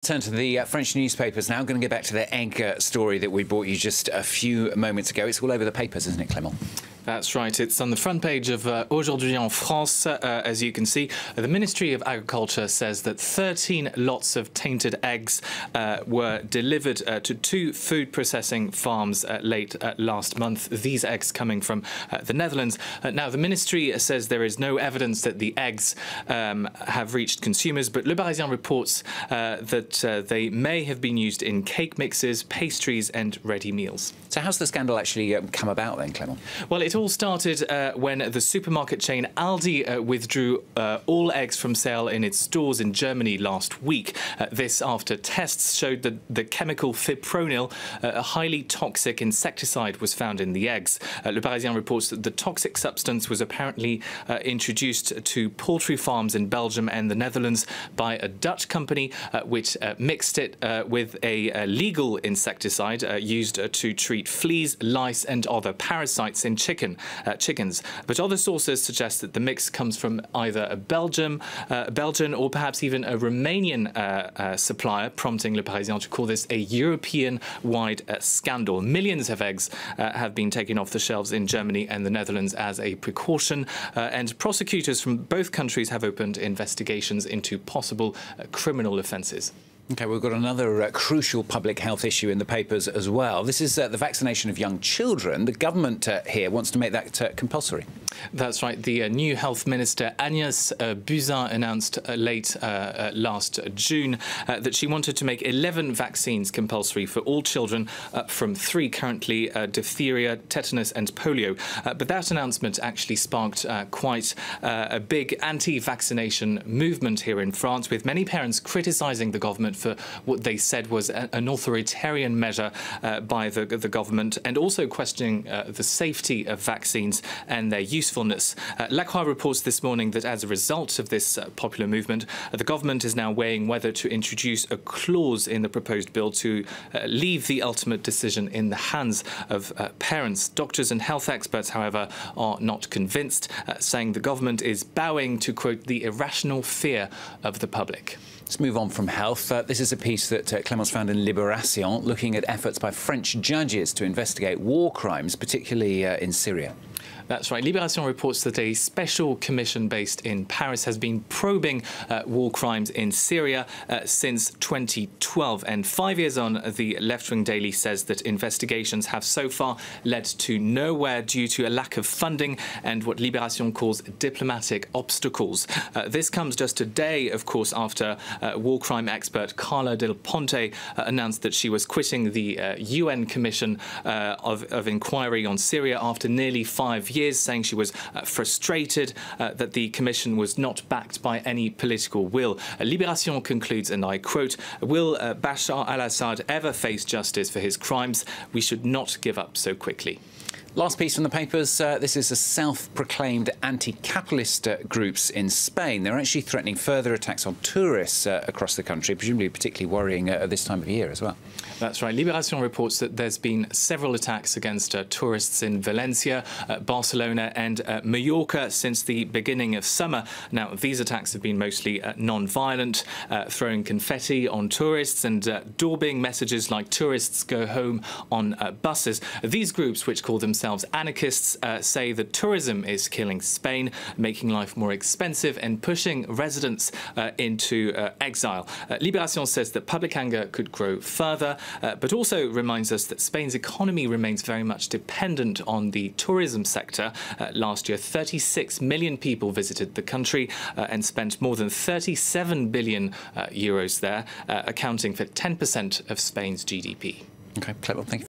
Turn to the French newspapers now. I'm going to go back to the egg story that we brought you just a few moments ago. It's all over the papers, isn't it, Clément? That's right. It's on the front page of Aujourd'hui en France, as you can see. The Ministry of Agriculture says that 13 lots of tainted eggs were delivered to 2 food processing farms late last month. These eggs coming from the Netherlands. Now, the ministry says there is no evidence that the eggs have reached consumers, but Le Parisien reports that they may have been used in cake mixes, pastries and ready meals. So how's the scandal actually come about then, Clément? Well, it all started when the supermarket chain Aldi withdrew all eggs from sale in its stores in Germany last week. This after tests showed that the chemical fipronil, a highly toxic insecticide, was found in the eggs. Le Parisien reports that the toxic substance was apparently introduced to poultry farms in Belgium and the Netherlands by a Dutch company which mixed it with a legal insecticide used to treat fleas, lice and other parasites in chickens. But other sources suggest that the mix comes from either a Belgian or perhaps even a Romanian supplier, prompting Le Parisien to call this a European-wide scandal. Millions of eggs have been taken off the shelves in Germany and the Netherlands as a precaution, and prosecutors from both countries have opened investigations into possible criminal offences. OK, we've got another crucial public health issue in the papers as well. This is the vaccination of young children. The government here wants to make that compulsory. That's right. The new health minister, Agnès Buzyn, announced late last June that she wanted to make 11 vaccines compulsory for all children, up from 3 currently, diphtheria, tetanus and polio. But that announcement actually sparked quite a big anti-vaccination movement here in France, with many parents criticising the government for what they said was an authoritarian measure by the government, and also questioning the safety of vaccines and their usefulness. La Croix reports this morning that as a result of this popular movement, the government is now weighing whether to introduce a clause in the proposed bill to leave the ultimate decision in the hands of parents. Doctors and health experts, however, are not convinced, saying the government is bowing to, quote, the irrational fear of the public. Let's move on from health. This is a piece that Clément's found in Libération, looking at efforts by French judges to investigate war crimes, particularly in Syria. That's right. Libération reports that a special commission based in Paris has been probing war crimes in Syria since 2012. And 5 years on, the left-wing daily says that investigations have so far led to nowhere due to a lack of funding and what Libération calls diplomatic obstacles. This comes just a day, of course, after war crime expert Carla Del Ponte announced that she was quitting the UN Commission of Inquiry on Syria after nearly 5 years, saying she was frustrated that the commission was not backed by any political will. Libération concludes, and I quote, "Will Bashar al-Assad ever face justice for his crimes? We should not give up so quickly." Last piece from the papers. This is a self-proclaimed anti-capitalist groups in Spain. They're actually threatening further attacks on tourists across the country, presumably particularly worrying at this time of year as well. That's right. Libération reports that there's been several attacks against tourists in Valencia, Barcelona and Mallorca since the beginning of summer. Now, these attacks have been mostly non-violent, throwing confetti on tourists and daubing messages like "tourists go home" on buses. These groups, which call themselves anarchists, say that tourism is killing Spain, making life more expensive and pushing residents into exile. Libération says that public anger could grow further, but also reminds us that Spain's economy remains very much dependent on the tourism sector. Last year, 36 million people visited the country and spent more than 37 billion euros there, accounting for 10% of Spain's GDP. OK, Clément, thank you.